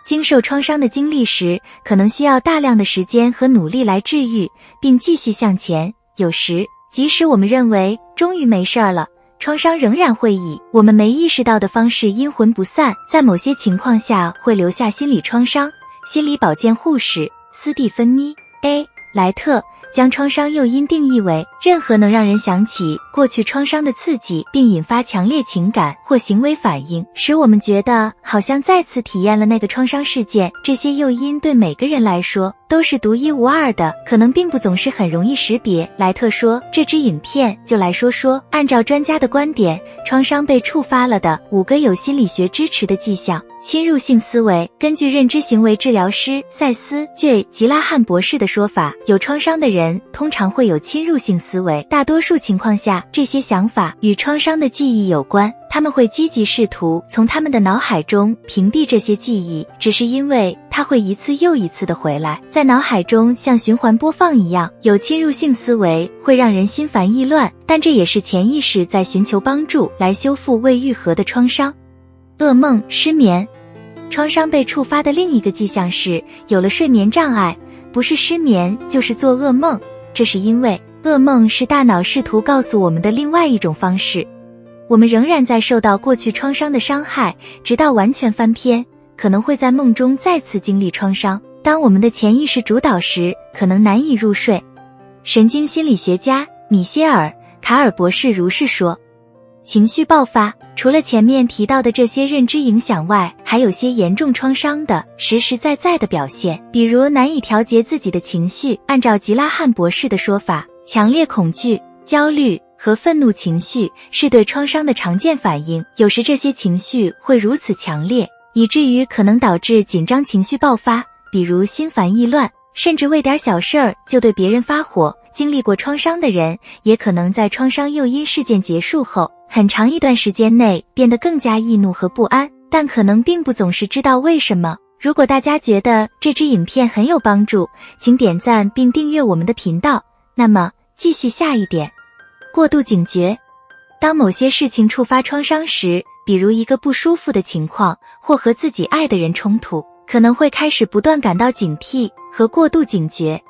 经受创伤的经历时，可能需要大量的时间和努力来治愈，并继续向前。有时，即使我们认为终于没事了，创伤仍然会以我们没意识到的方式阴魂不散，在某些情况下会留下心理创伤。心理保健护士斯蒂芬妮 ·A. 莱特将创伤诱因定义为任何能让人想起过去创伤的刺激，并引发强烈情感或行为反应，使我们觉得好像再次体验了那个创伤事件。这些诱因对每个人来说都是独一无二的，可能并不总是很容易识别。莱特说，这支影片就来说说，按照专家的观点，创伤被触发了的5个有心理学支持的迹象。侵入性思维。根据认知行为治疗师塞斯 ·J. 吉拉汉博士的说法，有创伤的人通常会有侵入性思维，大多数情况下，这些想法与创伤的记忆有关。他们会积极试图从他们的脑海中屏蔽这些记忆，只是因为它会一次又一次地回来，在脑海中像循环播放一样。有侵入性思维会让人心烦意乱，但这也是潜意识在寻求帮助来修复未愈合的创伤。噩梦、失眠。创伤被触发的另一个迹象是有了睡眠障碍，不是失眠就是做噩梦。这是因为噩梦是大脑试图告诉我们的另外一种方式。我们仍然在受到过去创伤的伤害，直到完全翻篇，可能会在梦中再次经历创伤。当我们的潜意识主导时，可能难以入睡。神经心理学家米歇尔·卡尔博士如是说。情绪爆发。除了前面提到的这些认知影响外，还有些严重创伤的实实在在的表现，比如难以调节自己的情绪。按照吉拉汉博士的说法，强烈恐惧、焦虑和愤怒情绪是对创伤的常见反应。有时这些情绪会如此强烈，以至于可能导致紧张情绪爆发，比如心烦意乱，甚至为点小事儿就对别人发火。经历过创伤的人，也可能在创伤诱因事件结束后很长一段时间内变得更加易怒和不安，但可能并不总是知道为什么。如果大家觉得这支影片很有帮助，请点赞并订阅我们的频道。那么继续下一点。过度警觉。当某些事情触发创伤时，比如一个不舒服的情况或和自己爱的人冲突，可能会开始不断感到警惕和过度警觉。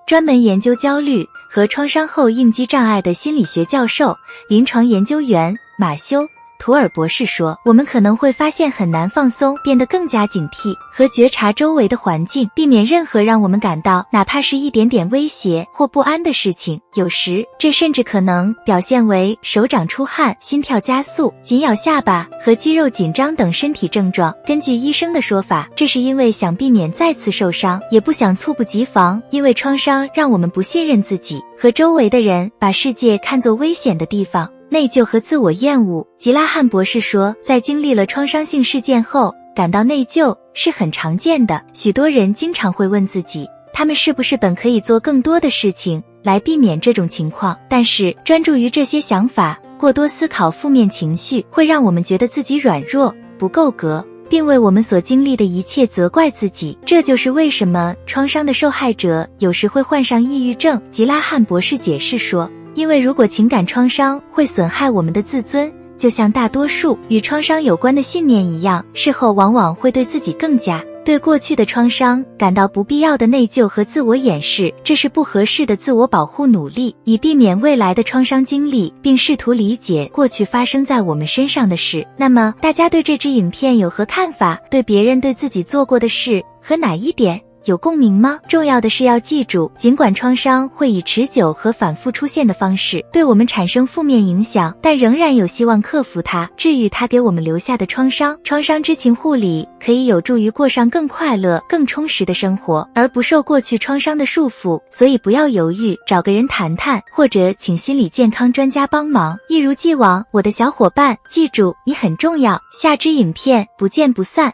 专门研究焦虑和创伤后应激障碍的心理学教授、临床研究员马修·图尔博士说，我们可能会发现很难放松，变得更加警惕和觉察周围的环境，避免任何让我们感到哪怕是一点点威胁或不安的事情。有时，这甚至可能表现为手掌出汗、心跳加速、紧咬下巴和肌肉紧张等身体症状。根据医生的说法，这是因为想避免再次受伤，也不想猝不及防，因为创伤让我们不信任自己和周围的人，把世界看作危险的地方。内疚和自我厌恶。吉拉汉博士说，在经历了创伤性事件后，感到内疚是很常见的。许多人经常会问自己，他们是不是本可以做更多的事情来避免这种情况。但是专注于这些想法，过多思考负面情绪，会让我们觉得自己软弱、不够格，并为我们所经历的一切责怪自己。这就是为什么创伤的受害者有时会患上抑郁症。吉拉汉博士解释说，因为如果情感创伤会损害我们的自尊，就像大多数与创伤有关的信念一样，事后往往会对自己更加对过去的创伤感到不必要的内疚和自我掩饰。这是不合适的自我保护努力，以避免未来的创伤经历，并试图理解过去发生在我们身上的事。那么大家对这支影片有何看法？对别人对自己做过的事和哪一点有共鸣吗？重要的是要记住，尽管创伤会以持久和反复出现的方式对我们产生负面影响，但仍然有希望克服它，治愈它给我们留下的创伤。创伤知情护理可以有助于过上更快乐、更充实的生活，而不受过去创伤的束缚。所以不要犹豫，找个人谈谈，或者请心理健康专家帮忙。一如既往，我的小伙伴，记住你很重要。下支影片不见不散。